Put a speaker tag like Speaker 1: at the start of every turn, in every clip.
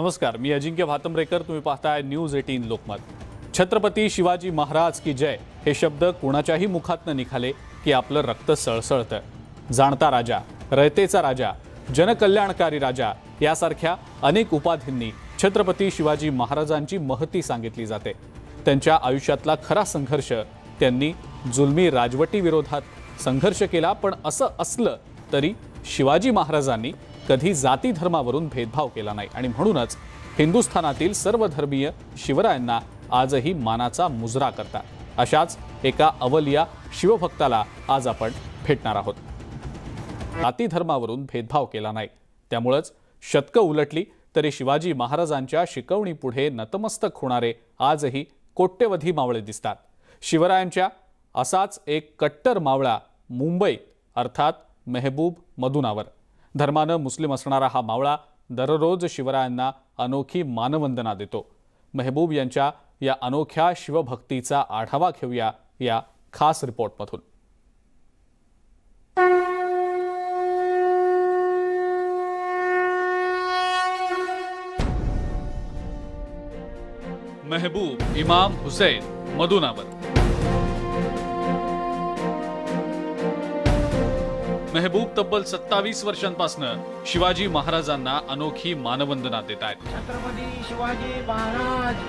Speaker 1: नमस्कार, मी अजिंक्य भातंब्रेकर. तुम्ही पाहताय न्यूज 18 लोकमत. छत्रपती शिवाजी महाराज की जय हे शब्द कुणाच्याही मुखातनं निघाले की आपलं रक्त सळसळतं. जाणता राजा, रयतेचा राजा, जनकल्याणकारी राजा यासारख्या अनेक उपाधींनी छत्रपती शिवाजी महाराजांची महती सांगितली जाते. त्यांच्या आयुष्यातला खरा संघर्ष त्यांनी जुलमी राजवटी विरोधात संघर्ष केला. पण असं असलं तरी शिवाजी महाराजांनी कधी जाती धर्मावरून भेदभाव केला नाही आणि म्हणूनच हिंदुस्थानातील सर्व धर्मीय शिवरायांना आजही मानाचा मुजरा करतात. अशाच एका अवलिया शिवभक्ताला आज आपण भेटणार आहोत. जाती धर्मावरून भेदभाव केला नाही, त्यामुळेच शतकं उलटली तरी शिवाजी महाराजांच्या शिकवणी पुढे नतमस्तक होणारे आजही कोट्यवधी मावळे दिसतात. शिवरायांच्या असाच एक कट्टर मावळा मुंबईत अर्थात मेहबूब मधुनावर. धर्मानं मुस्लिम असणारा हा मावळा दररोज शिवरायांना अनोखी मानवंदना देतो. मेहबूब यांच्या या अनोख्या शिवभक्तीचा आढावा घेऊया या खास रिपोर्टमधून. मेहबूब इमाम हुसैन मधुनावर. मेहबूब तब्बल 27 वर्षांपासून शिवाजी महाराजांना अनोखी मानवंदना देत आहेत.
Speaker 2: छत्रपती शिवाजी महाराज.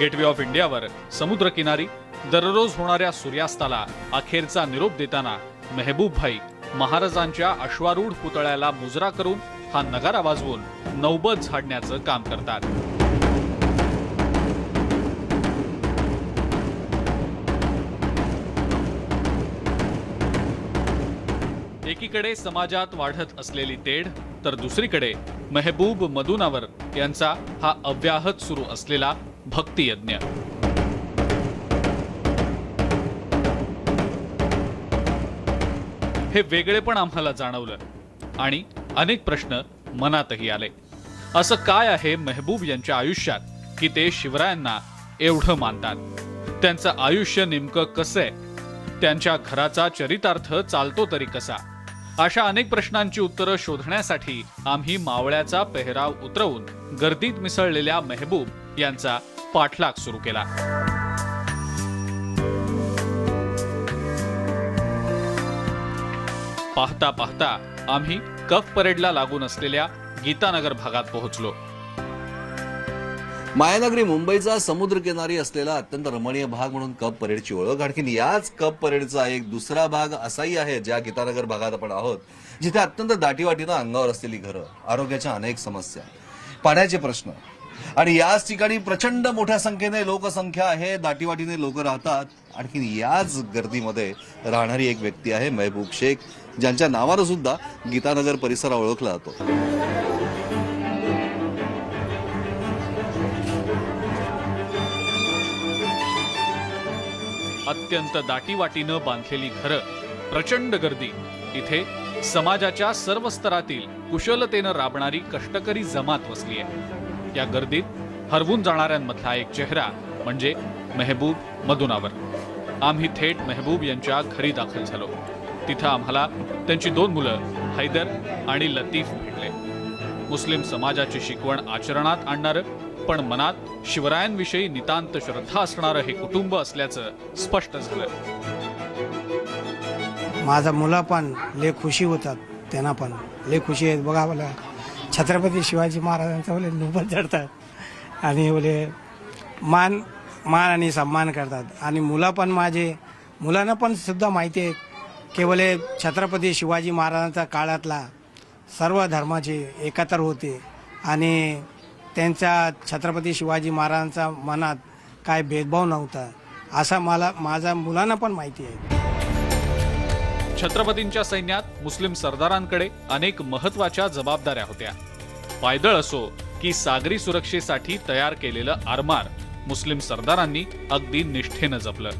Speaker 1: गेटवे ऑफ इंडियावर समुद्रकिनारी दररोज होणाऱ्या सूर्यास्ताला अखेरचा निरोप देताना मेहबूब भाई महाराजांच्या अश्वारूढ पुतळ्याला मुजरा करून हा नगारा वाजवून नौबत झाडण्याचं काम करतात. एकीकडे समाजात वाढत असलेली तेढ तर दुसरीकडे मेहबूब मधुनावर यांचा हा अव्याहत सुरू असलेला भक्तियज्ञ. हे वेगळेपण आम्हाला जाणवलं आणि अनेक प्रश्न मनातही आले. असं काय आहे मेहबूब यांच्या आयुष्यात की ते शिवरायांना एवढं मानतात? त्यांचं आयुष्य नेमकं कसं आहे? त्यांच्या घराचा चरितार्थ चालतो तरी कसा? अशा अनेक प्रश्नांची उत्तरं शोधण्यासाठी आम्ही मावळ्याचा पेहराव उतरवून गर्दीत मिसळलेल्या मेहबूब यांचा पाठलाग सुरू केला. पाहता पाहता आम्ही कफ परेडला लागून असलेल्या गीतानगर भागात पोहोचलो.
Speaker 3: मायानगरी मुंबईचा समुद्रकिनारी असलेला अत्यंत रमणीय भाग म्हणून कप परेडची ओळख. आणखीन याच कप परेडचा एक दुसरा भाग असाही आहे ज्या गीतानगर भागात आपण आहोत, जिथे अत्यंत दाटीवाटीनं अंगावर असलेली घरं, आरोग्याच्या अनेक समस्या, पाण्याचे प्रश्न आणि याच ठिकाणी प्रचंड मोठ्या संख्येने लोकसंख्या आहे, दाटीवाटीने लोक राहतात. आणखीन याच गर्दीमध्ये राहणारी एक व्यक्ती आहे मेहबूब शेख, ज्यांच्या नावानं सुद्धा गीतानगर परिसर ओळखला जातो.
Speaker 1: अत्यंत दाटीवाटीनं बांधलेली घरं, प्रचंड गर्दी. इथे समाजाच्या सर्व स्तरातील कुशलतेनं राबणारी कष्टकरी जमात वसली आहे. या गर्दीत हरवून जाणाऱ्यांमधला एक चेहरा म्हणजे मेहबूब मधुनावर. आम्ही थेट मेहबूब यांच्या घरी दाखल झालो. तिथं आम्हाला त्यांची 2 मुलं हैदर आणि लतीफ भेटले. मुस्लिम समाजाची शिकवण आचरणात आणणारं पण मनात शिवरायांविषयी नितांत श्रद्धा असणारं हे कुटुंब असल्याचं स्पष्ट झालं.
Speaker 2: माझा मुला पण लय खुशी होतात, त्यांना पण लय खुशी आहेत. बघा मला छत्रपती शिवाजी महाराजांचा बोले नौबत चढतात आणि बोले मान आणि सन्मान करतात. आणि मुलांना पण सुद्धा माहिती आहे की बोले छत्रपती शिवाजी महाराजांच्या काळातला सर्व धर्माचे एकत्र होते आणि त्यांच्या छत्रपती शिवाजी महाराजांच्या मनात काय भेदभाव नव्हता, असा माझ्या मुलांना पण माहिती आहे.
Speaker 1: छत्रपतींच्या सैन्यात मुस्लिम सरदारांकडे अनेक महत्वाच्या जबाबदाऱ्या होत्या. पायदळ असो की सागरी सुरक्षेसाठी तयार केलेलं आरमार मुस्लिम सरदारांनी अगदी निष्ठेनं जपलं.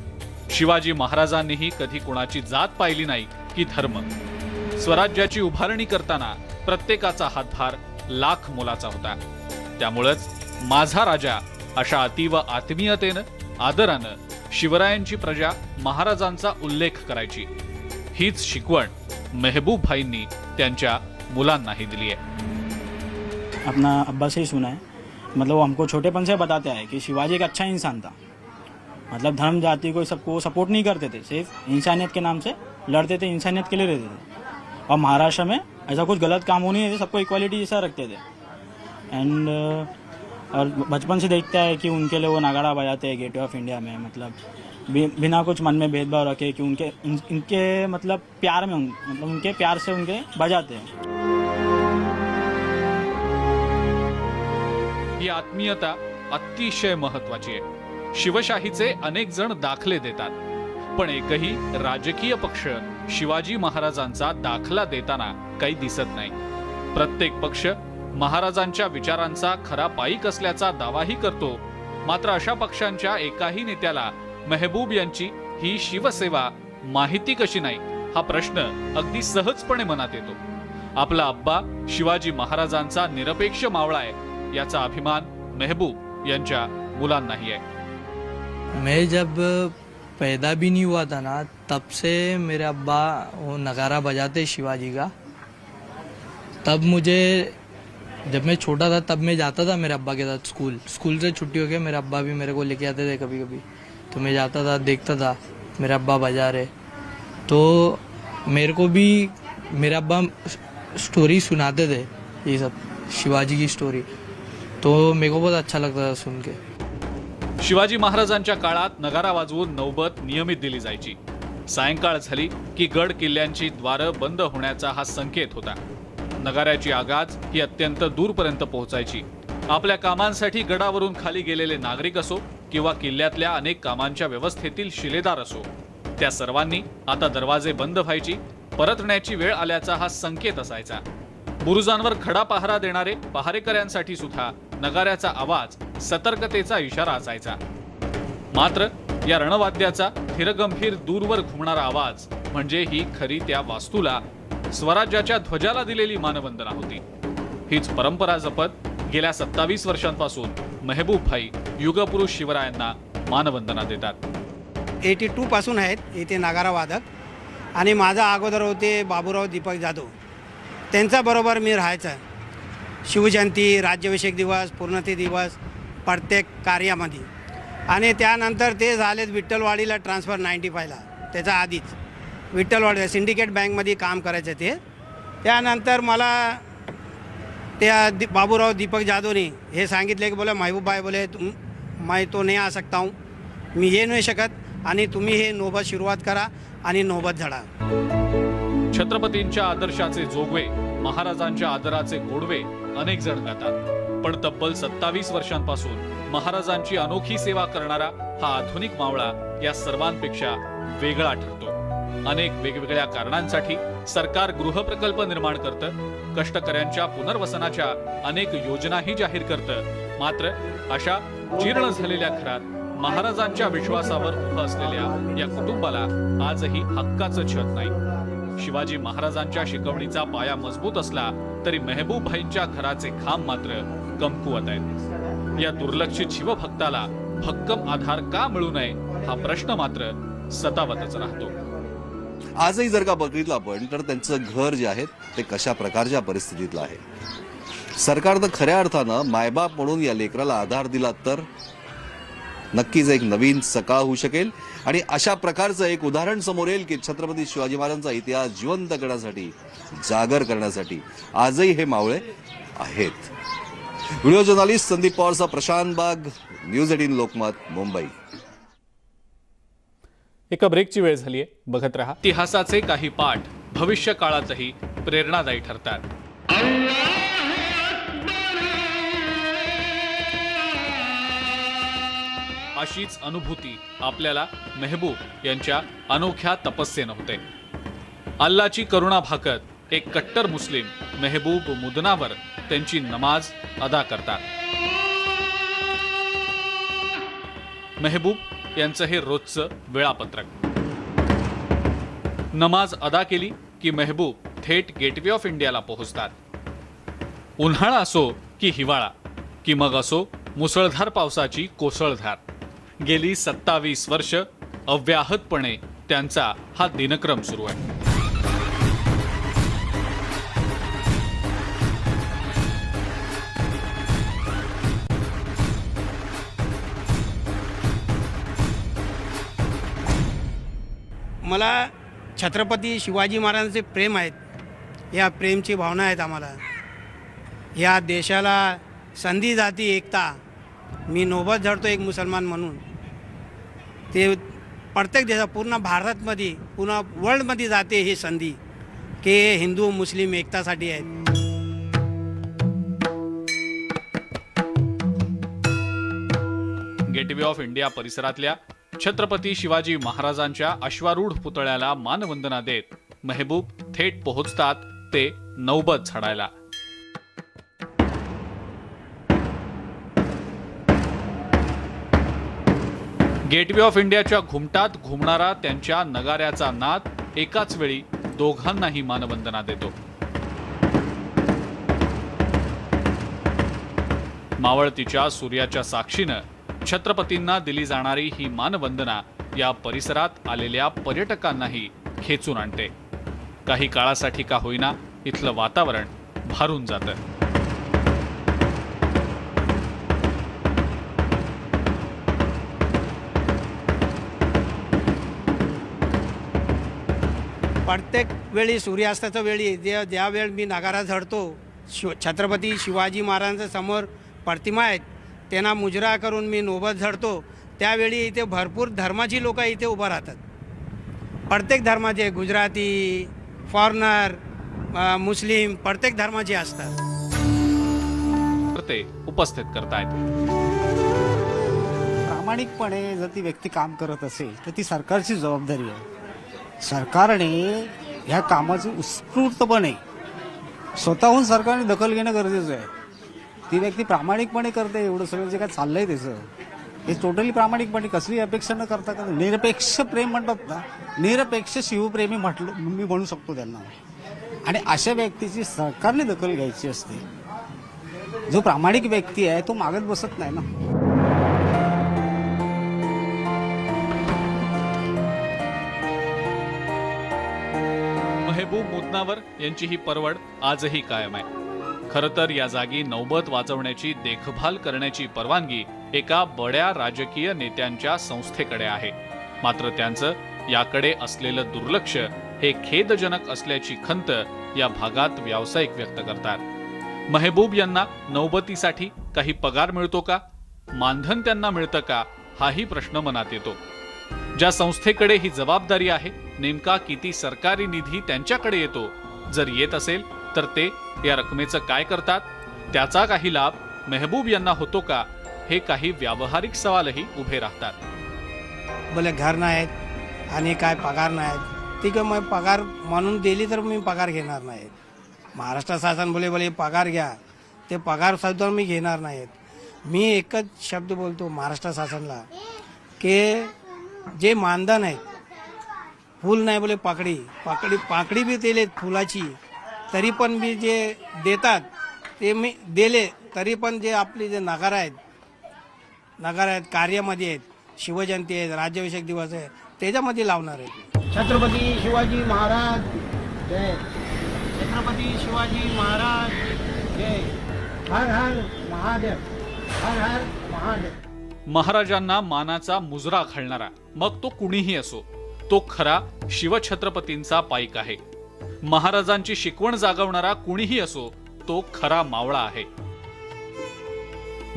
Speaker 1: शिवाजी महाराजांनीही कधी कुणाची जात पाहिली नाही की धर्म. स्वराज्याची उभारणी करताना प्रत्येकाचा हातभार लाख मोलाचा होता. त्यामुळेच माझा राजा अशा अतीव आत्मीयतेनं, आदरानं शिवरायांची प्रजा महाराजांचा उल्लेख करायची. हीच शिकवण मेहबूब भाईंनी त्यांच्या मुलांनाही दिली आहे.
Speaker 4: अपना अब्बा से ही सुना है। मतलब वो हमको छोटेपन से बताते आए कि शिवाजी एक अच्छा इंसान था। मतलब धर्म जाति को सबको सपोर्ट नहीं करते थे, सिर्फ इंसानियत के नाम से लड़ते थे, इंसानियत के लिए रहते थे। और महाराष्ट्र में ऐसा कुछ गलत काम होने नहीं थे, सबको इक्वालिटी जैसा रखते थे। एंड और बचपन से देखता है कि उनके लिए वो नगाड़ा बजाते हैं गेटवे ऑफ इंडिया में, मतलब बिना कुछ मन में भेदभाव रखे कि इनके मतलब प्यार में मतलब उनके प्यार से उनके बजाते हैं।
Speaker 1: ही आत्मीयता अतिशय महत्वाची आहे। शिवशाहीचे अनेक जण दाखले देतात, पण एकही राजकीय पक्ष शिवाजी महाराजांचा दाखला देताना काही दिसत नाही। प्रत्येक पक्ष महाराजांच्या विचारांचा खरा पाईक असल्याचा दावाही करतो, मात्र अशा पक्षांच्या एकाही नेत्याला मेहबूब यांची ही शिवसेवा माहिती कशी नाही हा प्रश्न अगदी सहजपणे मनात येतो। आपला अब्बा शिवाजी महाराजांचा निरपेक्ष मावळा आहे याचा अभिमान मेहबूब यांच्या मुलांनाही आहे।
Speaker 5: मैं जब पैदा भी नहीं हुआ था ना, तब से मेरे अब्बा वो नगारा बजाते शिवाजी का। तब मुझे जब मैं छोटा था तब मैं जाता था मेरे अब्बा के साथ स्कूल से छुट्टी हो गया, मेरे अब्बा भी मेरे को लेके आते थे कभी कभी, तो मैं जाता था, देखता था मेरे अब्बा बजा रहे, तो मेरे को भी मेरे अब्बा स्टोरी सुनाते थे, ये सब शिवाजी की स्टोरी, तो मेरे को बहुत अच्छा लगता था सुन के।
Speaker 1: शिवाजी महाराजांच्या काळात नगारा वाजवून नौबत नियमित दिली जायची। सायंकाळ झाली की गड किल्ल्यांची द्वारं बंद होण्याचा हा संकेत होता। नगाऱ्याची आगाज ही अत्यंत दूरपर्यंत पोहोचायची। आपल्या कामांसाठी गडावरून खाली गेलेले नागरिक असो किंवा किल्ल्यातल्या अनेक कामांच्या व्यवस्थेतील शिलेदार असो, त्या सर्वांनी आता दरवाजे बंद व्हायची, परतण्याची वेळ आल्याचा हा संकेत असायचा। बुरुजांवर खडा पहारा देणारे पहारेकऱ्यांसाठी सुद्धा नगाऱ्याचा आवाज सतर्कतेचा इशारा असायचा। मात्र या रणवाद्याचा थिरगंभीर दूरवर घुमणारा आवाज म्हणजे ही खरी त्या वास्तूला, स्वराज्याच्या ध्वजाला दिलेली मानवंदना होती। हीच परंपरा जपत गेल्या 27 वर्षांपासून मेहबूब भाई युगपुरुष शिवरायांना मानवंदना देतात।
Speaker 2: 82 पासून आहेत इथे नगारा वादक आणि माझा अगोदर होते बाबूराव दीपक जाधव, त्यांचा बरोबर मी राहायचा। शिवजयंती, राज्याभिषेक दिवस, पूर्णती दिवस प्रत्येक कार्यामध्ये, आणि त्यानंतर ते झालेत विठ्ठलवाडीला ट्रान्सफर 95ला, त्याच्या आधीच विठ्ठलवाडी सिंडिकेट बँकमध्ये काम करायचं ते। त्यानंतर मला त्या बाबूराव दीपक जाधवने हे सांगितले की बोले महबूब भाई बोले मैं तो नहीं आ सकता हूँ, मी ये नाही शकत आणि तुम्ही हे नौबत सुरुवात करा आणि नौबत झडा।
Speaker 1: छत्रपतींच्या आदर्शाचे जोगवे, महाराजांच्या आदराचे गोडवे अनेक जण गातात, पण तब्बल 27 वर्षांपासून महाराजांची अनोखी सेवा करणारा हा आधुनिक मावळा या सर्वांपेक्षा वेगळा ठरतो। अनेक वेगवेगळ्या कारणांसाठी सरकार गृहप्रकल्प निर्माण करतं, कष्टकऱ्यांच्या पुनर्वसनाच्या अनेक योजनाही जाहीर करतं, मात्र अशा जीर्ण झालेल्या घरात महाराजांच्या विश्वासावर उभं असलेल्या या कुटुंबाला आजही हक्काचं छत नाही। शिवाजी महाराजांच्या शिकवणीचा पाया मजबूत असला तरी मेहबूब भाईंच्या घराचे खांब मात्र कमकुवत आहेत। या दुर्लक्षित शिवभक्ताला भक्कम आधार का मिळू नये हा प्रश्न मात्र सतावतच राहतो।
Speaker 3: आजही जर का बघितलं आपण तर त्यांचं घर जे आहे ते कशा प्रकारच्या परिस्थितीतलं आहे। सरकारनं खऱ्या अर्थानं मायबाप म्हणून या लेकराला आधार दिला तर नक्कीच एक नवीन सकाळ होऊ शकेल, आणि अशा प्रकारचं एक उदाहरण समोर येईल की छत्रपती शिवाजी महाराजांचा इतिहास जिवंत करण्यासाठी, जागर करण्यासाठी आजही हे मावळे आहेत। व्हिडिओ जर्नलिस्ट संदीप पवारचा प्रशांत बाग, न्यूज 18 लोकमत, मुंबई।
Speaker 1: एका ब्रेकची वेळ झालीये, बघत रहा। इतिहासाचे काही पाठ भविष्य काळातही प्रेरणादायी ठरतात। अशीच अनुभूती आपल्याला मेहबूब यांच्या अनोख्या तपस्येनं होते। अल्लाची करुणा भाकत एक कट्टर मुस्लिम मेहबूब मुदनावर त्यांची नमाज अदा करतात। मेहबूब यांचं हे रोजचं वेळापत्रक। नमाज अदा केली की मेहबूब थेट गेटवे ऑफ इंडियाला पोहोचतात। उन्हाळा असो की हिवाळा, की मग असो मुसळधार पावसाची कोसळधार, गेली 27 वर्ष अव्याहतपणे त्यांचा हा दिनक्रम सुरू आहे।
Speaker 2: मला छत्रपती शिवाजी महाराजांचे प्रेम आहेत, या प्रेमची भावना आहेत आम्हाला. या देशाला संधी जाती एकता मी नोबत झडतो एक मुसलमान म्हणून. ते प्रत्येक देशात पूर्ण भारतमध्ये पूर्ण वर्ल्डमध्ये जाते ही संधी की हिंदू मुस्लिम एकतासाठी आहेत.
Speaker 1: गेटवे ऑफ इंडिया परिसरातल्या छत्रपती शिवाजी महाराजांच्या अश्वारूढ पुतळ्याला मानवंदना देत मेहबूब थेट पोहोचतात ते नौबत झाडायला. गेटवे ऑफ इंडियाच्या घुमटात घुमणारा त्यांच्या नगाऱ्याचा नाद एकाच वेळी दोघांनाही मानवंदना देतो. मावळतीच्या सूर्याच्या साक्षीनं छत्रपतींना दिली जाणारी ही मानवंदना या परिसरात आलेल्या पर्यटकांनाही खेचून आणते. काही काळासाठी का होईना इथलं वातावरण भारून जातं.
Speaker 2: प्रत्येक वेळी सूर्यास्ताच्या वेळी ज्या वेळ मी नगारा झडतो, छत्रपती शिवाजी महाराजांच्या समोर प्रतिमा आहेत त्यांना मुजरा करून मी नोबत झडतो, त्यावेळी इथे भरपूर धर्माची लोक इथे उभं राहतात. प्रत्येक धर्माचे, गुजराती, फॉरेनर, मुस्लिम, प्रत्येक धर्माचे असतात.
Speaker 1: ते उपस्थित करतायत.
Speaker 6: प्रामाणिकपणे जर ती व्यक्ती काम करत असेल तर ती सरकारची जबाबदारी आहे. सरकारने ह्या कामाची उत्स्फूर्तपणे स्वतःहून सरकारने दखल घेणं गरजेचं आहे. ती व्यक्ती प्रामाणिकपणे करते, एवढं सगळं जे काय चाललंय त्याचं हे टोटली प्रामाणिकपणे कसली अपेक्षा न करता का निरपेक्ष प्रेम म्हणतात ना, निरपेक्ष शिवप्रेमी म्हटलं मी म्हणू शकतो त्यांना. आणि अशा व्यक्तीची सरकारने दखल घ्यायची असते. जो प्रामाणिक व्यक्ती आहे तो मागत बसत नाही ना.
Speaker 1: मेहबूब मुदनावर यांची ही परवड आजही कायम आहे. खरं तर या जागी नौबत वाजवण्याची देखभाल करण्याची परवानगी एका बड्या राजकीय नेत्यांच्या संस्थेकडे आहे. मात्र त्यांचं याकडे असलेलं दुर्लक्ष हे खेदजनक असल्याची खंत या भागात व्यावसायिक व्यक्त करतात. मेहबूब यांना नौबतीसाठी काही पगार मिळतो का, मानधन त्यांना मिळतं का, हाही प्रश्न मनात येतो. ज्या संस्थेकडे ही जबाबदारी आहे, नेमका किती सरकारी निधी त्यांच्याकडे येतो, जर येत असेल तर ते या रकमेचं काय करतात, त्याचा काही लाभ मेहबूब यांना होतो का, हे काही व्यावहारिक सवालही उभे राहतात.
Speaker 2: बोले घर नाहीत आणि काय पगार नाहीत, ठीक आहे, मग पगार म्हणून दिली तर मी पगार घेणार नाही. महाराष्ट्र शासन बोले पगार घ्या, ते पगार सुद्धा मी घेणार नाहीत. मी एकच शब्द बोलतो महाराष्ट्र शासनला की जे मानधन आहेत, फूल नाही बोले पाकडी बी दिले फुलाची, तरी पण मी जे देतात ते मी दिले, तरी पण जे आपले जे नगार आहेत कार्यामध्ये आहेत, शिवजयंती आहे, राज्याभिषेक दिवस आहे, त्याच्यामध्ये लावणार आहेत. छत्रपती शिवाजी महाराज जय. छत्रपती शिवाजी महाराज जय. हर हर महादेव. हर हर महादेव.
Speaker 1: महाराजांना मानाचा मुजरा घालणारा मग तो कुणीही असो, तो खरा शिवछत्रपतींचा पाईक आहे. महाराजांची शिकवण जागवणारा कुणीही असो, तो खरा मावळा आहे.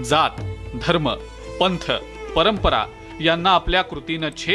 Speaker 1: जात, धर्म, पंथ, परंपरा यांना आपल्या कृतीनं छेद